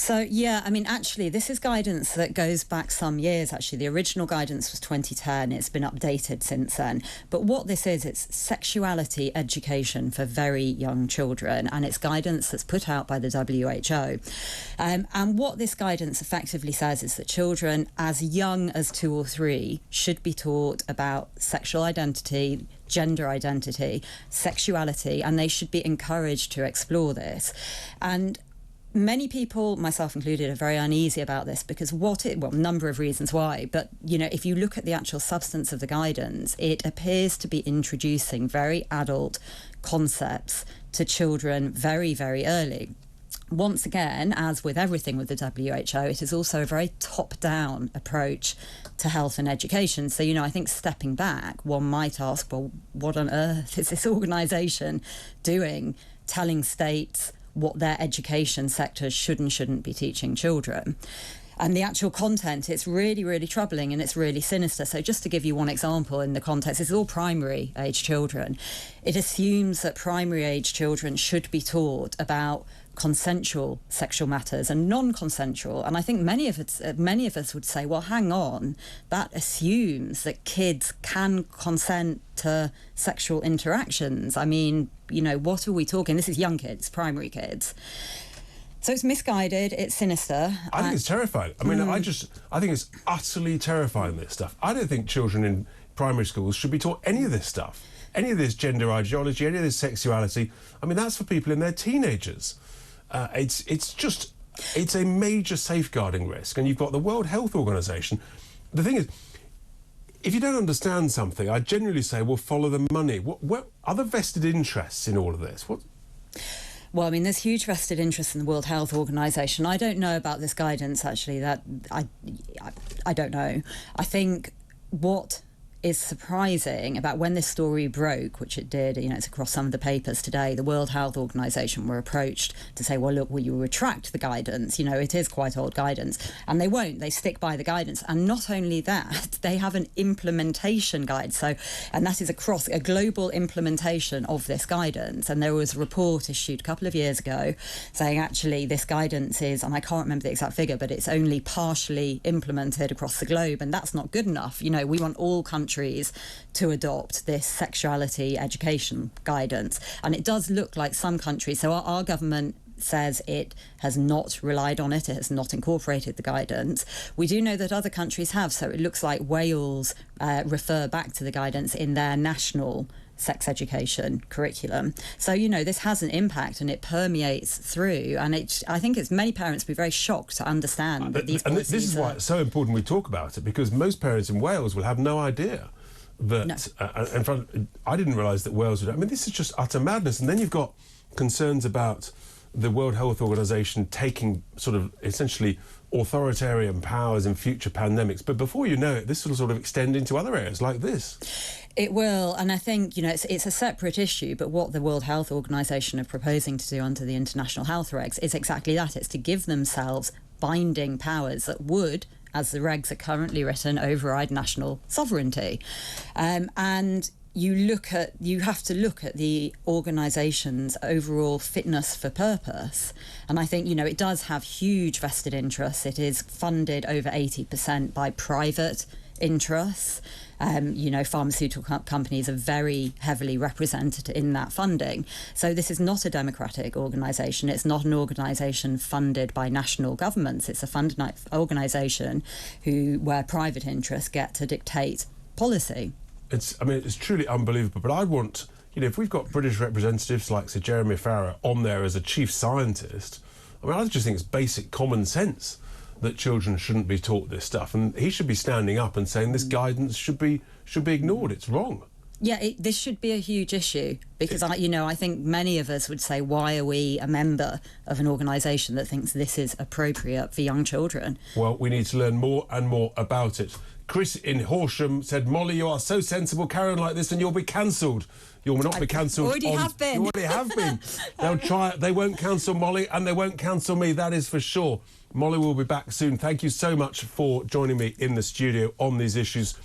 So, yeah, I mean, actually, this is guidance that goes back some years, actually. The original guidance was 2010. It's been updated since then. But what this is, it's sexuality education for very young children, and it's guidance that's put out by the WHO. And what this guidance effectively says is that children as young as 2 or 3 should be taught about sexual identity, gender identity, sexuality, and they should be encouraged to explore this. And many people, myself included, are very uneasy about this because a number of reasons why, but, you know, if you look at the actual substance of the guidance, it appears to be introducing very adult concepts to children very, very early. Once again, as with everything with the WHO, it is also a very top-down approach to health and education. So, you know, I think stepping back, one might ask, well, what on earth is this organisation doing, telling states what their education sectors should and shouldn't be teaching children? And the actual content, it's really, really troubling and it's really sinister. So just to give you one example in the context, this is all primary age children. It assumes that primary age children should be taught about consensual sexual matters and non-consensual. And I think many of us would say, well, hang on, that assumes that kids can consent to sexual interactions. I mean, you know, what are we talking? This is young kids, primary kids. So it's misguided, it's sinister. I think it's terrifying. I mean, I think it's utterly terrifying, this stuff. I don't think children in primary schools should be taught any of this stuff, any of this gender ideology, any of this sexuality. I mean, that's for people in their teenagers. It's a major safeguarding risk. And you've got the World Health Organization. The thing is, if you don't understand something, I generally say, well, follow the money. What are the vested interests in all of this? Well, I mean, there's huge vested interest in the World Health Organization. I don't know about this guidance, actually. That I don't know. I think what is surprising about when this story broke, which it did, you know, it's across some of the papers today, the World Health Organization were approached to say, well, look, will you retract the guidance? You know, it is quite old guidance. And they won't. They stick by the guidance. And not only that, they have an implementation guide. So, and that is across a global implementation of this guidance. And there was a report issued a couple of years ago saying, actually, this guidance is, and I can't remember the exact figure, but it's only partially implemented across the globe. And that's not good enough. You know, we want all countries to adopt this sexuality education guidance. And it does look like some countries, so our government says it has not relied on it, it has not incorporated the guidance. We do know that other countries have, so it looks like Wales refer back to the guidance in their national sex education curriculum. So, you know, this has an impact and it permeates through, and I think it's many parents will be very shocked to understand that these policies. And this is why it's so important we talk about it, because most parents in Wales will have no idea that, in fact, I didn't realise that Wales would, I mean, this is just utter madness. And then you've got concerns about the World Health Organization taking sort of essentially authoritarian powers in future pandemics. But before you know it, this will sort of extend into other areas like this. It will, and I think, you know, it's a separate issue, but what the World Health Organization are proposing to do under the international health regs is exactly that. It's to give themselves binding powers that would, as the regs are currently written, override national sovereignty. And you have to look at the organisation's overall fitness for purpose. And I think, you know, it does have huge vested interests. It is funded over 80% by private interests. You know, pharmaceutical companies are very heavily represented in that funding. So this is not a democratic organisation. It's not an organisation funded by national governments. It's a funded organisation where private interests get to dictate policy. I mean, it's truly unbelievable. But I'd want, you know, if we've got British representatives like Sir Jeremy Farrar on there as a chief scientist, I mean, I just think it's basic common sense that children shouldn't be taught this stuff, and he should be standing up and saying this guidance should be ignored. It's wrong. Yeah, this should be a huge issue because I think many of us would say, why are we a member of an organisation that thinks this is appropriate for young children? Well, we need to learn more and more about it. Chris in Horsham said, Molly, you are so sensible, carry on like this and you'll be cancelled. You'll not be cancelled. Already have been. You already have been. They'll try it. They won't cancel Molly and they won't cancel me, that is for sure. Molly will be back soon. Thank you so much for joining me in the studio on these issues.